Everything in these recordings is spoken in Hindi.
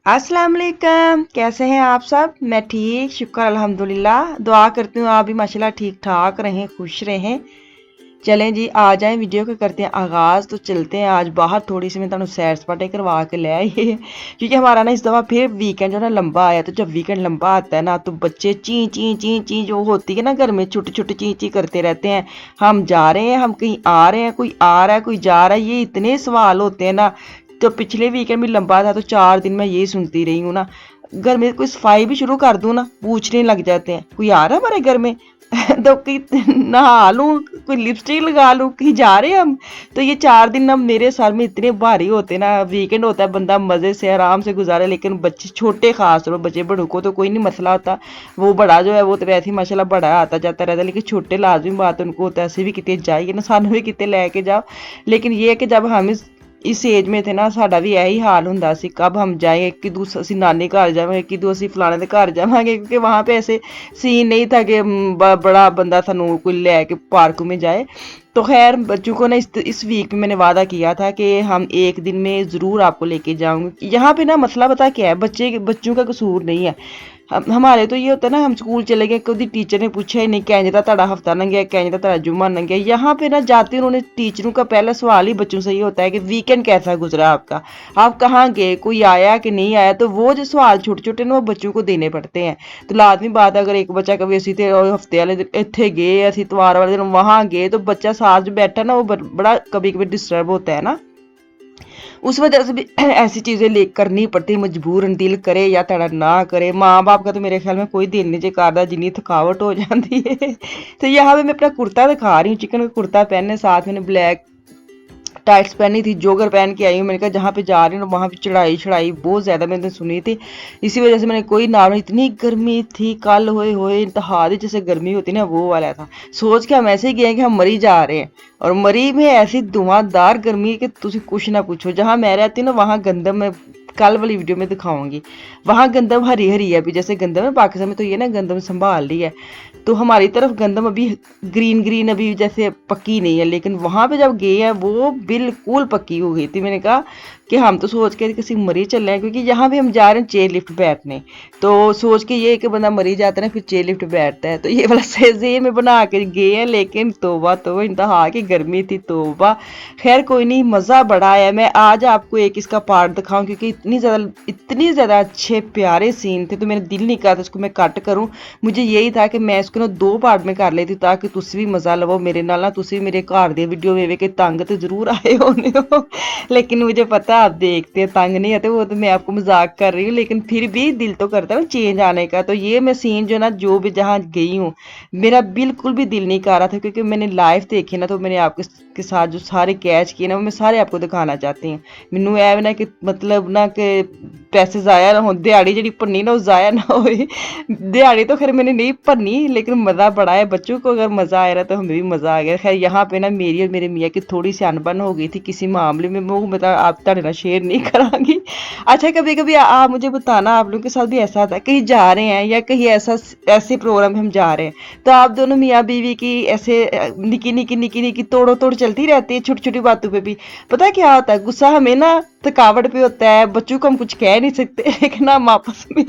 अस्सलाम वालेकुम। कैसे हैं आप सब? मैं ठीक, शुक्र अल्हम्दुलिल्लाह। दुआ करती हूँ आप भी माशाल्लाह ठीक ठाक रहें, खुश रहें। चलें जी, आ जाएं, वीडियो को करते हैं आगाज़। तो चलते हैं आज बाहर, थोड़ी सी मैं तुहानू सैर सपाटे करवा के ले आई है क्योंकि हमारा ना इस दफ़ा फिर वीकेंड जो ना लंबा आया। तो जब वीकेंड लंबा आता है ना तो बच्चे ची ची ची ची जो होती है ना घर में, छोटे छोटे ची ची करते रहते हैं। हम जा रहे हैं, हम कहीं आ रहे हैं, कोई आ रहा है, कोई जा रहा है, ये इतने सवाल होते हैं ना। तो पिछले वीकेंड भी लंबा था तो 4 दिन मैं यही सुनती रही हूँ ना। घर में कोई सफाई भी शुरू कर दूँ ना, पूछने लग जाते हैं कोई आ रहा है हमारे घर में तो कहीं नहा लूँ, कोई लिपस्टिक लगा लूँ, कहीं जा रहे हैं हम। तो ये 4 दिन ना मेरे सर में इतने भारी होते हैं ना। वीकेंड होता है, बंदा मज़े से आराम से गुजारे, लेकिन बच्चे छोटे खास तौर पर, बच्चे बड़ों को तो कोई नहीं मसला होता। वो बड़ा जो है वो तो वैसे ही माशाल्लाह बड़ा आता जाता रहता है, लेकिन छोटे लाजमी बात उनको होता है ऐसे भी कितने जाइए ना, सानू भी कितने लेके जाओ। लेकिन ये है कि जब हम इस एज में थे ना, साडा भी यही हाल हुंदा सी, कब हम जाएंगे कि असी नानी घर जावांगे, कि असी फलाने दे घर जावांगे, क्योंकि वहाँ पे ऐसे सीन नहीं था कि बड़ा बंदा सानू कोई लेके पार्क में जाए। तो खैर बच्चों को ना इस वीक में मैंने वादा किया था कि हम एक दिन में ज़रूर आपको लेके जाऊंगी। यहाँ पे ना मसला पता क्या है, बच्चों का कसूर नहीं है। हमारे तो ये होता है ना, हम स्कूल चले गए, कभी टीचर ने पूछा ही नहीं कैंज दा ਤੁਹਾਡਾ हफ्ता लंघिया, कैंज दा ਤੁਹਾਡਾ जुम्मा लंघिया। यहाँ पे ना जाते उन्होंने टीचरों का पहला सवाल ही बच्चों से ये होता है कि वीकेंड कैसा गुजरा आपका, आप कहाँ गए, कोई आया कि नहीं आया। तो वो जो सवाल छोटे छोटे ना वो बच्चों को देने पड़ते हैं। तो लाजमी बात है, अगर एक बच्चा कभी असी तो हफ्ते वाले दिन इतने गए, असी इतवार वाले दिन वहाँ गए, तो बच्चा साथ जो बैठा ना वो बड़ा कभी कभी डिस्टर्ब होता है ना। उस वजह से भी ऐसी चीज़ें ले करनी पड़ती, मजबूरन दिल करे या तड़ा ना करे। माँ बाप का तो मेरे ख्याल में कोई दिल नहीं जे करदा, जिन्नी थकावट हो जाती है। तो यहाँ पे मैं अपना कुर्ता दिखा रही हूँ, चिकन का कुर्ता पहनने, साथ मैंने ब्लैक टाइट्स पहनी थी, जोगर पहन के आई हूँ। मैंने कहा जहाँ पे जा रही हूँ वहाँ पे चढ़ाई चढ़ाई बहुत ज़्यादा मैंने सुनी थी, इसी वजह से मैंने कोई नाम, इतनी गर्मी थी कल, होए होए इंतहा दी जैसे गर्मी होती ना वो वाला था। सोच के हम ऐसे ही गए कि हम मरी जा रहे हैं, और मरी में ऐसी धुआंधार गर्मी है कि तुझे कुछ ना पूछो। जहाँ मैं रहती हूँ ना वहाँ गंदम में, कल वाली वीडियो में दिखाऊंगी, वहाँ गंदम हरी हरी है अभी, जैसे गंदम है पाकिस्तान में तो ये ना गंदम संभाल रही है। तो हमारी तरफ गंदम अभी ग्रीन ग्रीन अभी जैसे पक्की नहीं है, लेकिन वहाँ पे जब गए हैं वो बिल्कुल पक्की हो गई थी। मैंने कहा कि हम तो सोच के किसी मरी चल रहे हैं, क्योंकि यहाँ भी हम जा रहे हैं चेयर लिफ्ट बैठने, तो सोच के ये कि बंदा मरी जाता है ना फिर चेयर लिफ्ट बैठता है। तो ये वाला सेजे में बना के गए हैं, लेकिन तोबा तो इंतहा की गर्मी थी, तोबा। खैर कोई नहीं, मज़ा बड़ा आया। मैं आज आपको एक इसका पार्ट दिखाऊं, क्योंकि इतनी ज़्यादा अच्छे प्यारे सीन थे, तो मेरा दिल नहीं करता इसको मैं कट करूं। मुझे यही था कि मैं इसको ना 2 पार्ट में कर लेती, ताकि तुसी भी मज़ा लवो मेरे नाल ना, तुसी मेरे घर दी वीडियो वे के तंग तो जरूर आए होने हो। लेकिन मुझे पता आप देखते हैं तंग नहीं आते, वो तो मैं आपको मजाक कर रही हूँ, लेकिन फिर भी दिल तो करता है ना चेंज आने का। तो ये मैं सीन जो ना, जो भी जहाँ गई हूँ, मेरा बिल्कुल भी दिल नहीं कर रहा था, क्योंकि मैंने लाइव देखी ना, तो मैंने आपके साथ जो सारे कैच किए ना वो मैं सारे आपको दिखाना चाहती हूँ। मैनू ऐ ना कि मतलब ना कि पैसे ज़ाया ना हो, दिहाड़ी जी भरनी ना वो ज़ाया ना हो। दिहाड़ी तो खैर मैंने नहीं भरनी, लेकिन मज़ा बड़ा है। बच्चों को अगर मज़ा आया रहा तो हमें भी मज़ा आ गया। खैर यहाँ पे ना मेरी और मेरे मियाँ की थोड़ी सी अनबन हो गई थी किसी मामले में, वो मतलब आप ताड़े ना शेयर नहीं करांगी। अच्छा कभी कभी आप मुझे बताना, आप लोगों के साथ भी ऐसा होता है, कहीं जा रहे हैं या कहीं ऐसे प्रोग्राम में हम जा रहे हैं, तो आप दोनों मियाँ बीवी की ऐसे निकी निकी निकी निकी तोड़ो तोड़ चलती रहती है छोटी छोटी बातों पे भी। पता है क्या होता है, गुस्सा हमें ना थकावट पे होता है, बच्चों को हम कुछ कह नहीं सकते, लेकिन हम आपस में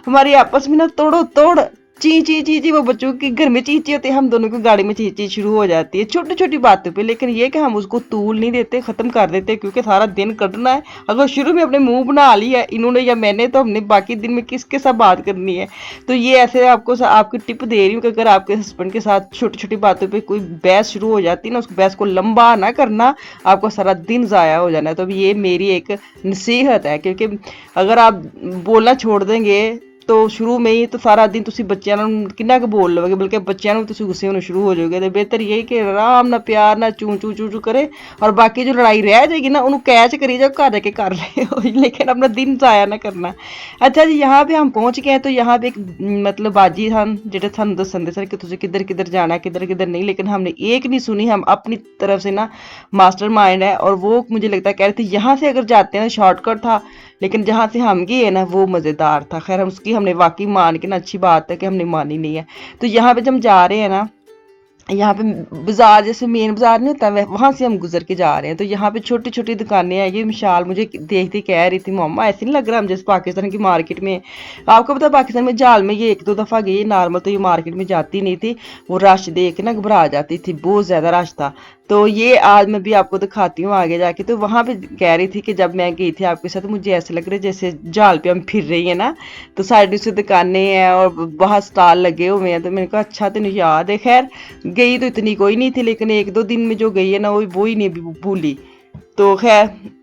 हमारी आपस में ना तोड़ो तोड़ ची ची ची ची, वो बच्चों के घर में ची ची होती है, हम दोनों की गाड़ी में ची ची शुरू हो जाती है छोटी छोटी बातों पे। लेकिन ये कि हम उसको तूल नहीं देते, ख़त्म कर देते, क्योंकि सारा दिन कटना है। अगर शुरू में अपने मुंह बना लिया इन्होंने या मैंने, तो हमने बाकी दिन में किसके साथ बात करनी है। तो ये ऐसे आपको आपकी टिप दे रही हूँ कि अगर आपके हस्बैंड के साथ छोटी छोटी बातों पर कोई बहस शुरू हो जाती है ना, उस बहस को लंबा ना करना, आपको सारा दिन ज़ाया हो जाना है। तो ये मेरी एक नसीहत है, क्योंकि अगर आप बोलना छोड़ देंगे तो शुरू में ही तो सारा दिन तुसी बच्चों किन्ना क बोल लोगे, बल्कि बच्चों तुसी गुस्से होने शुरू हो जाओगे। तो बेहतर ये कि आराम ना प्यार ना चू चू चू चू करे, और बाकी जो लड़ाई रह जाएगी ना उन्होंने कैच करी जाओ, घर जाके कर ले, लेकिन अपना दिन ज़ाया ना करना। अच्छा जी, यहाँ पे हम पहुँच गए हैं। तो यहाँ पे एक मतलब बाजी सन जेडे सानू दसन दे सर कि तुसी किधर किधर जाना है, किधर किधर नहीं, लेकिन हमने एक नहीं सुनी। हम अपनी तरफ से ना मास्टर माइंड है, और वो मुझे लगता है कह रहे थे यहाँ से अगर जाते हैं शॉर्टकट था, लेकिन जहाँ से हम गए ना वो मज़ेदार था। खैर हम उसकी हमने वाकई मान के ना, अच्छी बात है कि हमने मानी नहीं है। तो यहाँ पे जब हम जा रहे हैं ना, यहाँ पे बाजार जैसे मेन बाजार नहीं होता वहां से हम गुजर के जा रहे हैं। तो यहाँ पे छोटी छोटी दुकानें हैं। ये मिसाल मुझे देखती कह रही थी मम्मा ऐसे नहीं लग रहा हम जैसे पाकिस्तान की मार्केट में। आपको पता पाकिस्तान में जाल में ये एक दो दफा गई नॉर्मल, तो ये मार्केट में जाती नहीं थी, वो रश देख के ना घबरा जाती थी, बहुत ज्यादा रश था। तो ये आज मैं भी आपको दिखाती हूँ आगे जाके। तो वहां पे कह रही थी कि जब मैं गई थी आपके साथ मुझे ऐसे लग रहा है जैसे जाल पे हम फिर रही है ना। तो साइड से दुकानें हैं और बाहर स्टॉल लगे हुए हैं। तो मैंने कहा अच्छा तेन याद है। खैर गई तो इतनी कोई नहीं थी, लेकिन एक दो दिन में जो गई है ना वो ही नहीं भूली। तो खैर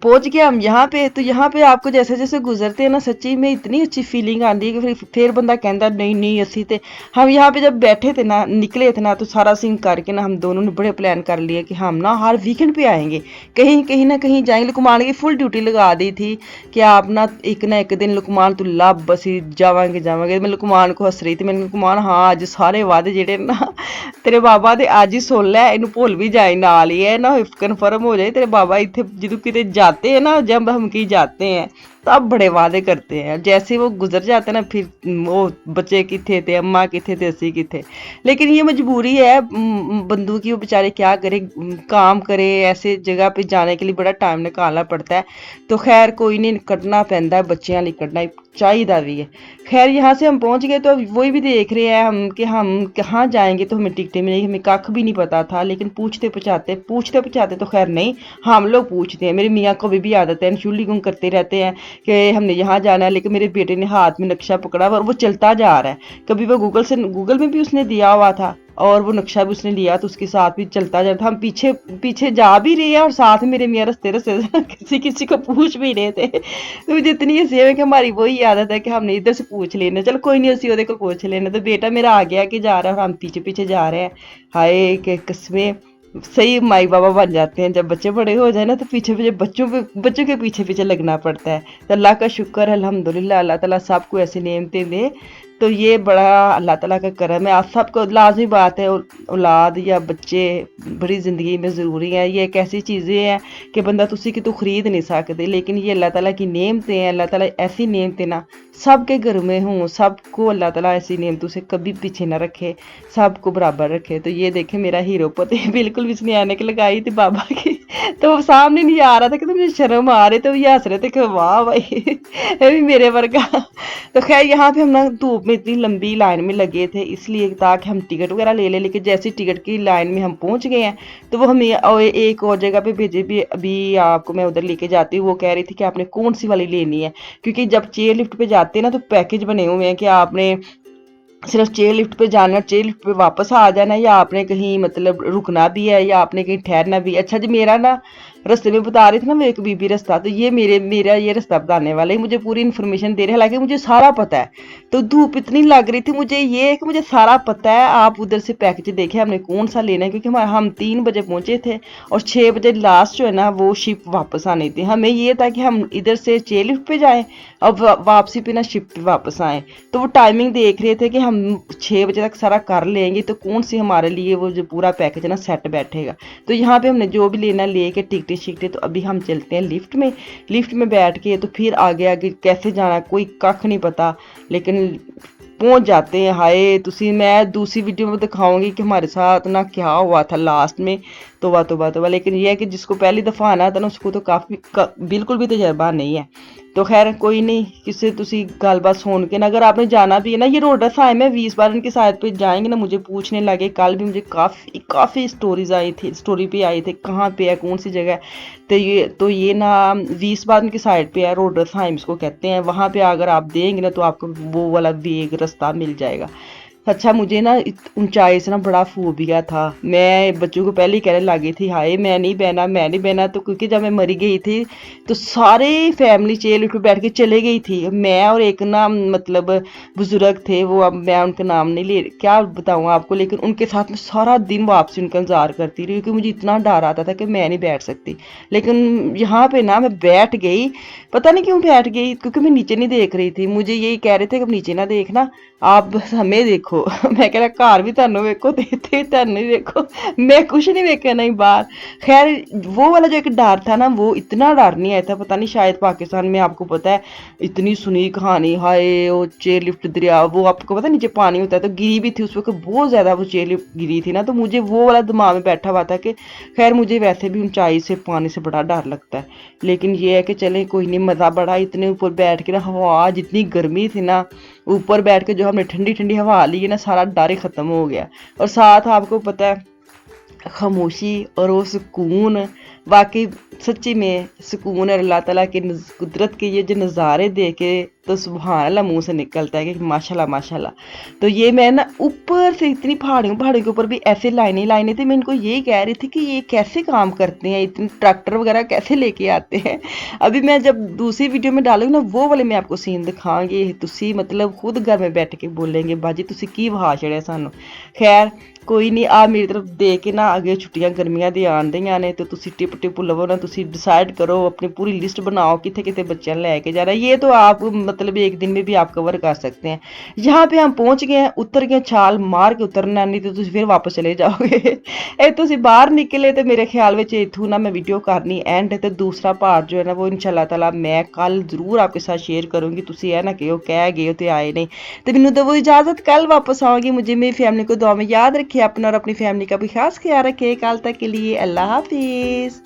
पहुंच गए हम यहाँ पे। तो यहाँ पे आपको जैसे जैसे गुजरते हैं ना सच्ची में इतनी अच्छी फीलिंग आती है कि फिर बंदा कहता नहीं नहीं असी थे हम यहाँ पे जब बैठे थे ना निकले थे ना, तो सारा सीन करके ना हम दोनों ने बड़े प्लान कर लिए कि हम ना हर वीकेंड पे आएंगे, कहीं कहीं ना कहीं जाएंगे। लुकमान की फुल ड्यूटी लगा दी थी कि आप ना एक दिन लुकमान तू लब बसी जावांगे जावांगे। मैं लुकमान को हंस रही थी, मैंने लुकमान हाँ अज सारे वादे जेडे ना तेरे बाबा ਦੇ ਅੱਜ ਹੀ सुन लै ਇਹਨੂੰ ਭੁੱਲ भी जाए नाल ही है ना कन्फर्म हो जाए। तेरे बाबा इतने जो कितने जाते हैं ना, जब हम कहीं जाते हैं तब बड़े वादे करते हैं, जैसे वो गुजर जाते हैं ना फिर वो बच्चे किथे थे अम्मा किथे थे असी किथे। लेकिन ये मजबूरी है बंदू की, वो बेचारे क्या करे काम करे, ऐसे जगह पे जाने के लिए बड़ा टाइम निकालना पड़ता है। तो खैर कोई नहीं कटना पैंदा है, बच्चियां लिए कटना चाहिए भी है। खैर यहाँ से हम पहुंच गए तो वही भी देख रहे हैं हम कि हम कहाँ जाएंगे। तो हमें टिकटें मिलेगी, हमें कख भी नहीं पता था, लेकिन पूछते पहुँचाते तो खैर नहीं हम लोग पूछते हैं। मेरे मियाँ को भी आदत है, चूली गुम करते रहते हैं कि हमने यहाँ जाना है। लेकिन मेरे बेटे ने हाथ में नक्शा पकड़ा और वो चलता जा रहा है। कभी वो गूगल में भी उसने दिया हुआ था और वो नक्शा भी उसने लिया, तो उसके साथ भी चलता जा रहा था। हम पीछे पीछे जा भी रहे हैं और साथ मेरे मियाँ रस्ते किसी किसी को पूछ भी रहे थे। तो मुझे इतनी हंसी है कि हमारी वही आदत है कि हमने इधर से पूछ लेना, चलो कोई नहीं असी को पूछ लेना। तो बेटा मेरा आ गया कि जा रहा है और हम पीछे पीछे जा रहे हैं। हाय के कस्में सही माई बाबा बन जाते हैं जब बच्चे बड़े हो जाए ना, तो पीछे पीछे बच्चों के पीछे पीछे लगना पड़ता है। तो अल्लाह का शुक्र है अल्हम्दुलिल्लाह, अल्लाह ताला सबको ऐसी नेमतें दे। तो ये बड़ा अल्लाह ताला का करम है। आप सबको लाजमी बात है औलाद या बच्चे बड़ी ज़िंदगी में ज़रूरी है। ये एक ऐसी चीज़ें हैं कि बंदा तुसी की तो खरीद नहीं सकते, लेकिन ये अल्लाह ताला की नेमतें हैं। अल्लाह ताला ऐसी नेमतें ना सबके घर में हों, सबको अल्लाह ताला ऐसी नेमतों से कभी पीछे ना रखे, सबको बराबर रखे। तो ये देखे मेरा हीरो पति बिल्कुल भी इसने आने की लगाई थी बाबा की, तो वो सामने नहीं आ रहा था कि तो मुझे शर्म आ रही, तो ये हंस रहे थे कि वाह भाई ये भी मेरे वर्गा। तो खैर यहाँ पे हम ना धूप में इतनी लंबी लाइन में लगे थे इसलिए ताकि हम टिकट वगैरह ले लें। लेकिन जैसे टिकट की लाइन में हम पहुंच गए हैं तो वो हमें एक और जगह पे भेजे भी। अभी आपको मैं उधर लेके जाती हूँ। वो कह रही थी कि आपने कौन सी वाली लेनी है, क्योंकि जब चेयर लिफ्ट पे जाते हैं ना तो पैकेज बने हुए हैं कि आपने सिर्फ चेयर लिफ्ट पे जाना, चेयर लिफ्ट पे वापस आ जाना, या आपने कहीं मतलब रुकना भी है या आपने कहीं ठहरना भी। अच्छा जी मेरा ना रास्ते में बता रही थी ना वो एक बीबी रास्ता, तो ये मेरा ये रास्ता बताने वाले मुझे पूरी इन्फॉर्मेशन दे रहे हैं, हालांकि मुझे सारा पता है। तो धूप इतनी लग रही थी मुझे ये है कि मुझे सारा पता है। आप उधर से पैकेज देखे हमने कौन सा लेना है, क्योंकि हम 3 बजे पहुंचे थे और 6 बजे लास्ट जो है ना वो शिप वापस आनी थी। हमें ये था कि हम इधर से चेयर लिफ्ट पे जाएं और वापसी पे ना शिप पे वापस आएँ। तो वो टाइमिंग देख रहे थे कि हम 6 बजे तक सारा कर लेंगे तो कौन सी हमारे लिए वो जो पूरा पैकेज है ना सेट बैठेगा। तो यहाँ पे हमने जो भी लेना ले के टिकटें शिकटें। तो अभी हम चलते हैं लिफ्ट में बैठ के, तो फिर आगे आगे कैसे जाना कोई कख नहीं पता, लेकिन पहुंच जाते हैं। हाय तुसी मैं दूसरी वीडियो में दिखाऊंगी कि हमारे साथ ना क्या हुआ था लास्ट में। तोबा। लेकिन ये है कि जिसको पहली दफ़ा आना था ना उसको तो काफ़ी बिल्कुल भी तजर्बा नहीं है। तो खैर कोई नहीं, किसी तुसी गलबात सुन के ना अगर आपने जाना भी है ना, ये रोड रस्ता है मैं 20 बार इनकी साइड पे जाएंगे ना मुझे पूछने लगे। कल भी मुझे काफ़ी स्टोरीज आई थी, स्टोरी पे आई थी कहाँ पे है कौन सी जगह है। तो ये ना 20 बार इनकी साइड पे है, रोड रस्ता इसको कहते हैं। वहाँ पे अगर आप देंगे ना तो आपको वो वाला वेग रास्ता मिल जाएगा। अच्छा मुझे ना ऊंचाई से ना बड़ा फोबिया था। मैं बच्चों को पहले ही कहने लगी थी हाय मैं नहीं बहना। तो क्योंकि जब मैं मरी गई थी तो सारे फैमिली चेयर लिफ्ट पे बैठ के चले गई थी। मैं और एक ना मतलब बुजुर्ग थे, वो अब मैं उनका नाम नहीं ले क्या बताऊँ आपको, लेकिन उनके साथ में सारा दिन वापसी उनका इंतजार करती रही क्योंकि मुझे इतना डर आता था कि मैं नहीं बैठ सकती। लेकिन यहाँ पे ना मैं बैठ गई, पता नहीं क्यों बैठ गई, क्योंकि मैं नीचे नहीं देख रही थी। मुझे यही कह रहे थे कि नीचे ना देखना आप बस हमें देखो। देखो मैं कह रहा घर भी तुहानू वेखो ते इत्थे तुहानू ही वेखो, मैं कुछ नहीं वेख्या नहीं बाहर। खैर वो वाला जो एक डर था ना, वो इतना डर नहीं आया था, पता नहीं शायद पाकिस्तान में आपको पता है इतनी सुनी कहानी, हाय वो चेयर लिफ्ट दरिया, वो आपको पता है नीचे पानी होता है, तो गिरी भी थी उस वक्त बहुत ज़्यादा, वो चेयर लिफ्ट गिरी थी ना, तो मुझे वो वाला दिमाग में बैठा हुआ था कि खैर मुझे वैसे भी ऊंचाई से पानी से बड़ा डर लगता है, लेकिन ये है कि चले कोई नहीं, मज़ा बड़ा, इतने ऊपर बैठ के ना, हवा जितनी गर्मी थी ना, ऊपर बैठ के जो हमने ठंडी ठंडी हवा ली है ना, सारा डर ही ख़त्म हो गया। और साथ आपको पता है खामोशी और वो सुकून, वाकई सच्ची में सुकून है। अल्लाह ताला की कुदरत के ये जो नज़ारे देखे तो सुभान अल्लाह मुंह से निकलता है कि माशाल्लाह माशाल्लाह। तो ये मैं ना ऊपर से इतनी पहाड़ियों पहाड़ियों के ऊपर भी ऐसे लाइनें लाइनें थी, मैं इनको यही कह रही थी कि ये कैसे काम करते हैं, इतने ट्रैक्टर वगैरह कैसे लेके आते हैं। अभी मैं जब दूसरी वीडियो में डालूंगी ना, वो वाले मैं आपको सीन दिखाऊंगी, तुसी मतलब खुद घर में बैठ के बोलेंगे बाजी तुसी की वहा छड़िया सानू। खैर कोई नहीं, आ मेरी तरफ दे के ना अगे छुट्टियां गर्मियां दी आन दियां ने, तो तुसी टिप टिप लवो ना, तुसी डिसाइड करो, अपनी पूरी लिस्ट बनाओ किथे किथे बच्चों लेके जाना। ये तो आप मतलब एक दिन में भी आप कवर कर सकते हैं। यहाँ पे हम पहुंच गए हैं, उतर गए, छाल मार के उतरना, नहीं तो तुसी फिर वापस चले जाओगे। ए तुसी बाहर निकले तो मेरे ख्याल में इथू ना मैं वीडियो करनी एंड, तो दूसरा पार्ट जो है ना वो इंशाल्लाह ताला मैं कल जरूर आपके साथ शेयर करूंगी। तुसी है ना कि कह गए हो तो आए नहीं, तो मैनू तो वो इजाजत, कल वापस आऊंगी। मुझे मेरी फैमिली को दुआ में याद रखिए अपना और अपनी फैमिली का भी खास ख्याल रखिए। कल तक के लिए अल्लाह हाफिज़।